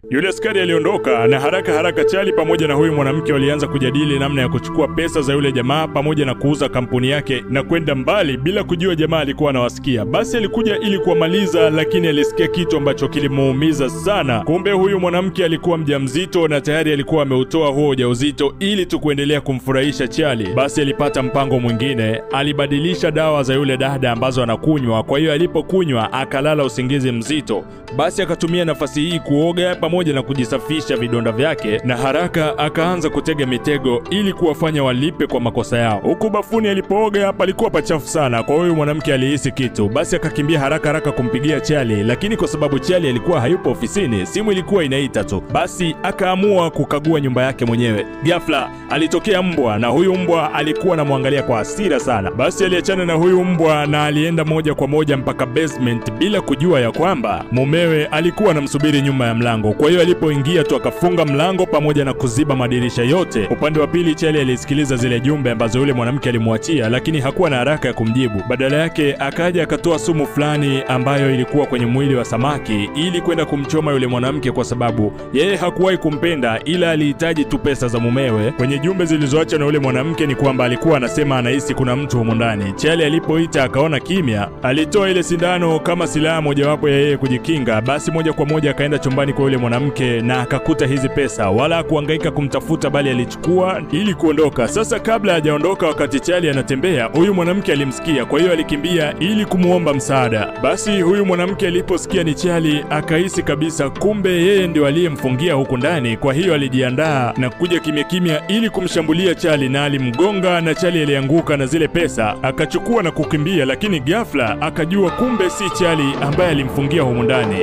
Yule askari aliondoka na haraka Charlie pamoja na huyu mwanamke walianza kujadili namna ya kuchukua pesa za yule jamaa pamoja na kuuza kampuni yake na kwenda mbali bila kujua jamaa alikuwa anawasikia. Basi alikuja ili kuwamaliza, lakini alisikia kitu ambacho kilimuumiza sana. Kumbe huyu mwanamke alikuwa mjamzito na tayari alikuwa ameutoa huo ujauzito ili tu kuendelea kumfurahisha Charlie. Basi alipata mpango mwingine, alibadilisha dawa za yule dada ambazo anakunywa. Kwa hiyo alipokunywa akalala usingizi mzito. Basi akatumia nafasi hii kuoga pamoja na kujisafisha vidonda vyake, na haraka akaanza kutega mitego ili kuwafanya walipe kwa makosa yao. Huku bafuni alipooga palikuwa pachafu sana, kwa hiyo mwanamke alihisi kitu. Basi akakimbia haraka kumpigia Charlie, lakini kwa sababu Charlie alikuwa hayupo ofisini, simu ilikuwa inaita tu. Basi akaamua kukagua nyumba yake mwenyewe. Ghafla alitokea mbwa, na huyu mbwa alikuwa anamwangalia kwa hasira sana. Basi aliachana na huyu mbwa na alienda moja kwa moja mpaka basement bila kujua ya kwamba mumewe alikuwa anamsubiri nyuma ya mlango. Kwa hiyo alipoingia tu akafunga mlango pamoja na kuziba madirisha yote. Upande wa pili Charlie alisikiliza zile jumbe ambazo yule mwanamke alimwachia, lakini hakuwa na haraka ya kumjibu. Badala yake akaja akatoa sumu fulani ambayo ilikuwa kwenye mwili wa samaki ili kwenda kumchoma yule mwanamke, kwa sababu yeye hakuwahi kumpenda ila alihitaji tu pesa za mumewe. Kwenye jumbe zilizoacha na yule mwanamke ni kwamba alikuwa anasema anahisi kuna mtu humo ndani. Charlie alipoita akaona kimya, alitoa ile sindano kama silaha mojawapo ya yeye kujikinga. Basi moja kwa moja akaenda chumbani kwa yule mwanamke na akakuta hizi pesa, wala kuhangaika kumtafuta bali alichukua ili kuondoka. Sasa kabla hajaondoka, wakati Charlie anatembea, huyu mwanamke alimsikia, kwa hiyo alikimbia ili kumuomba msaada. Basi huyu mwanamke aliposikia ni Charlie akahisi kabisa kumbe yeye ndio aliyemfungia huku ndani. Kwa hiyo alijiandaa na kuja kimya ili kumshambulia Charlie, na alimgonga na Charlie alianguka na zile pesa akachukua na kukimbia, lakini ghafla akajua kumbe si Charlie ambaye alimfungia humu ndani.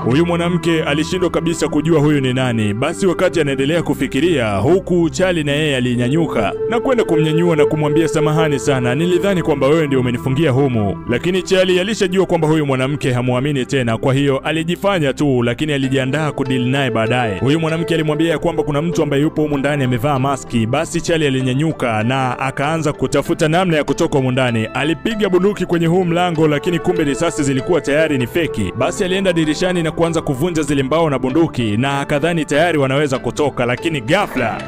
Huyu mwanamke alishindwa kabisa kujua huyu ni nani. Basi wakati anaendelea kufikiria, huku Charlie na yeye alinyanyuka na kwenda kumnyanyua na kumwambia, samahani sana, nilidhani kwamba wewe ndio umenifungia humu. Lakini Charlie alishajua kwamba huyu mwanamke hamuamini tena, kwa hiyo alijifanya tu, lakini alijiandaa kudili naye baadaye. Huyu mwanamke alimwambia kwamba kuna mtu ambaye yupo humu ndani amevaa maski. Basi Charlie alinyanyuka na akaanza kutafuta namna ya kutoka humu ndani. Alipiga bunduki kwenye huu mlango, lakini kumbe risasi zilikuwa tayari ni feki. Basi alienda dirishani na kuanza kuvunja zile mbao na bunduki, na akadhani tayari wanaweza kutoka, lakini ghafla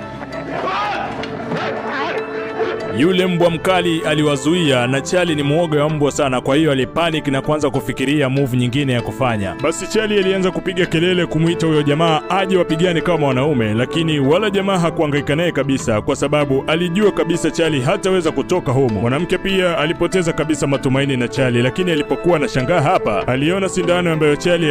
yule mbwa mkali aliwazuia, na Charlie ni muoga wa mbwa sana, kwa hiyo alipanic na kuanza kufikiria move nyingine ya kufanya. Basi Charlie alianza kupiga kelele kumuita huyo jamaa aje wapigane kama wanaume, lakini wala jamaa hakuhangaika naye kabisa, kwa sababu alijua kabisa Charlie hataweza kutoka humo. Mwanamke pia alipoteza kabisa matumaini na Charlie, lakini alipokuwa anashangaa hapa, aliona sindano ambayo Charlie